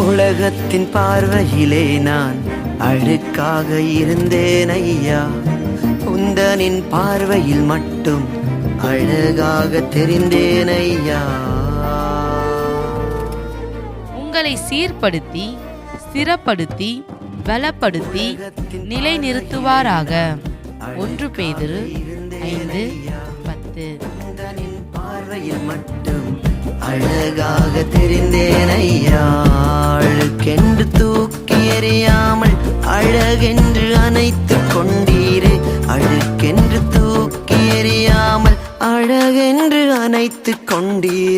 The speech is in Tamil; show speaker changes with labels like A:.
A: உலகத்தின் பார்வையிலே நான் அழுக்காக இருந்தேன் ஐயா, உந்தனின் பார்வையில் மட்டும் அழகாக தெரிந்தேன் ஐயா.
B: உங்களை சீர்படுத்தி ஸ்திரப்படுத்தி பலப்படுத்தி நிலை நிறுத்துவாராக. 1 பேதுரு 5:10.
A: உந்தனின் பார்வையில் மட்டும் அழகாக தெரிந்தேன் ஐயா. அழுக்கென்று தூக்கி எறியாமல் அழகென்று அணைத்துக் கொண்டீரே, அழுக்கென்று தூக்கி எறியாமல் அழகென்று அணைத்துக் கொண்டீரே.